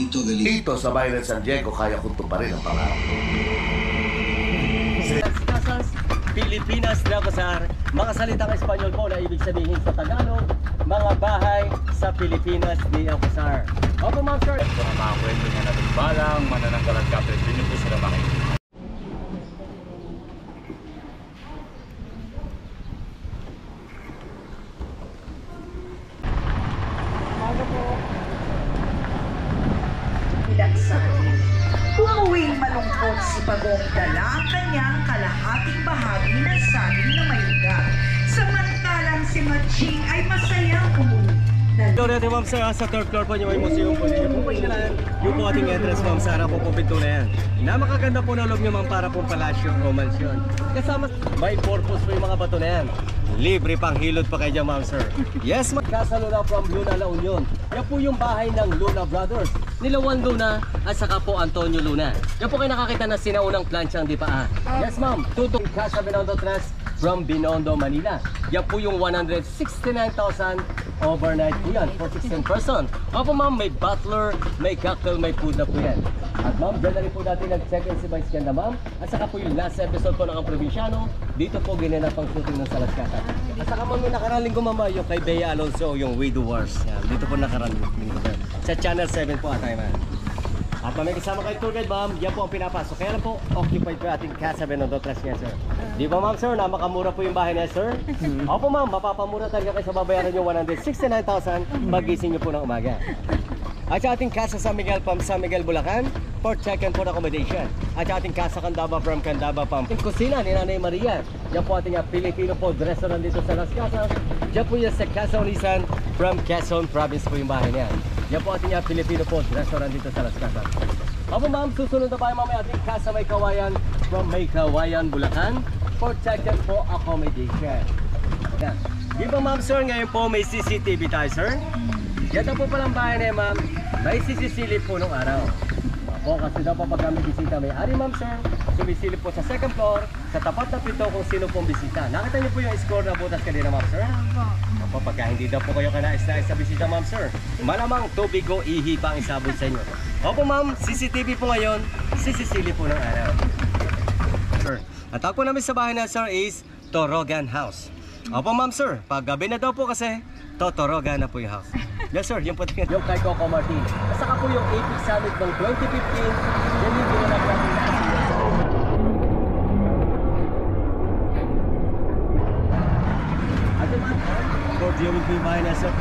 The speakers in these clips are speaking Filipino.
Dito sa bayan ng San Diego, kaya kong tuparin ang pangarap ko. Casas, Pilipinas, Dragosar, mga salitang Espanyol po na ibig sabihin sa Tagalog, mga bahay sa Pilipinas ni Alcazar. Opo, ma'am, sir. Ito ang mga kwento niya na balang manananggal at kapit. Yun po sila makikita. Pinagsabi, umuwing malungkot si Pagong dala ang kanyang kalahating bahagi ng saging na mayuga. Samantalang si Maching ay masayang umuwi. Ito natin, ma'am, sir, sa third floor po niyo may museum po ninyo. Kung pwede na yung po ating entrance, ma'am, sa harap po po pinto na yan. Na makaganda po na loob niyo, ma'am, para pong palasyo o mansyon. Kasama, by purpose po yung mga bato na yan. Libre pang hilot pa kayo dyan, ma'am, sir. Yes, ma'am. Casa Luna from Luna, La Union. Yan po yung bahay ng Luna Brothers. Nila Juan Luna at saka po Antonio Luna. Yan po kayo nakakita na sinaunang planchang di pa. Yes, ma'am. Tutong Casa Binondo Trust from Binondo, Manila. Yan po yung 169,000 overnight po yan for 16 person. Opo, ma'am, may butler, may cocktail, may food na po yan. At ma'am, dyan na rin po natin nag-check-in si Vice Ganda, ma'am. At saka po yung last episode po ng ang Provinciano, dito po ginanap ang shooting ng Salaskata. At saka ma'am, yung nakarang linggo, ma'am, yung kay Bea Alonso, yung Widow Wars. Yan, dito po nakarang linggo. Sa Channel 7 po atay, ma'am. At may kasama kayo tour guide, ma'am, yan po ang pinapasok. Kaya lang po, occupied po ating Casa Binondo Trust niya, sir. Di ba, ma'am, sir, na makamura po yung bahay niya, sir? Opo, ma'am, mapapamura talaga kayo sa babayaran nyo 169,000 magising nyo po ng umaga. At sa ating Casa San Miguel from San Miguel, Bulacan, for check-in for accommodation. At sa ating Casa Candaba from Candaba, yung kusina ni Nanay Maria. Yan po ating Filipino food restaurant dito sa Las Casas. Yan po yung sa Casa Unisan from Quezon Province po yung bahay niya. Yan po ating Filipino food restaurant dito sa Las Casas. Opo, ma'am, susunod na ba yung mamaya ating Casa May Kawayan from May Kawayan, Bulacan for check-in for accommodation. Yan. Di ba, ma'am, sir, ngayon po may CCTV tayo, sir? Yan daw po palang bahay na ma'am, may sisisilip po nung araw. Opo, kasi daw po pag kami bisita may ari, ma'am, sir, sumisilip po sa second floor, sa tapat na pito kung sino pong bisita. Nakita niyo po yung score na butas kanina, ma'am, sir? Opo, pagka hindi daw po kayo kanais-nais sa bisita, ma'am, sir, malamang tubig o ihi pa ang isabot sa inyo. Opo, ma'am, CCTV po ngayon, sisisilip po ng araw. Sir, at tawag po namin sa bahay na, sir, is Torogan House. Opo, ma'am, sir, pag gabi na daw po kasi, Totorogan na po yung house. Yes, sir, yung po yung kay Coco Martin. At saka po yung AP Summit ng 2015, yan yung ginanap natin na kasi. At yung man, for viewing po yung bahay na, sir,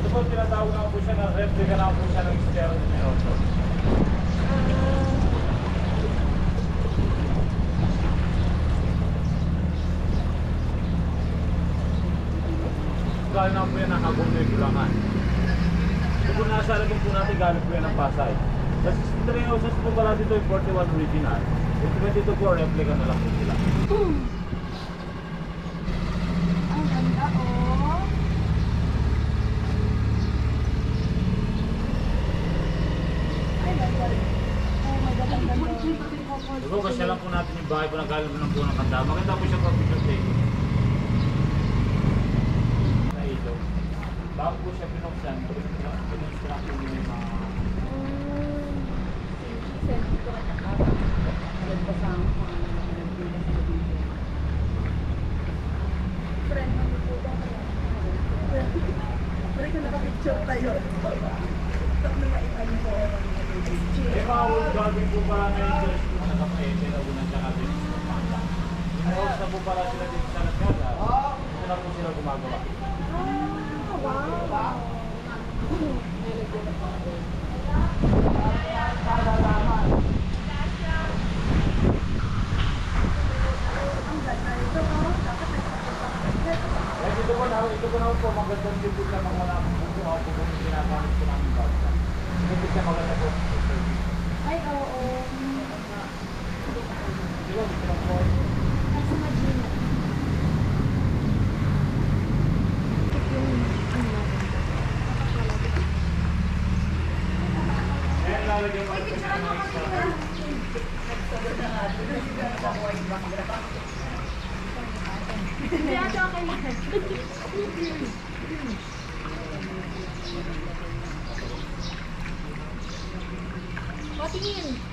po, tinatawag nga po siya na replica na po siya ng Stereo Auto. Galing na po yan ng Hagonoy, Bulacan. Ito po nasa alabang po natin, galing po yan ng Pasay. Sa 63 houses po pala dito yung 41 original. Yung 22 po, replica na lang po sila. Ang ganda, oh. Ay, ganda. Oh my God, ang ganda. Diba, kasi lang po natin yung bahay po na galing po ng po ng kanta. Maganda po siya pag picture taking. Na ilaw. Bago po siya pinuksan, pinuksan po yung mga... Friend, ano po ba kaya? Pwede ka nakapicture tayo. Tapos na maipan ko. Eh, mga gagawin po pala na yung Diyos po sa kapayete na unang tsaka din. Inuos na po pala sila dito sa Nagkada. Ito na po sila gumagawa. Wow. Eh, ito po na po, magandang din po siya mga namin po ako po kung ginagamit po namin bawsa. Ito siya maganda po. Ay, oo. Di ba, gusto lang po. Nasa Magina. Eh, lalagyan mo ito siya ng mga extra. Hindi ata okay lang. Patingin.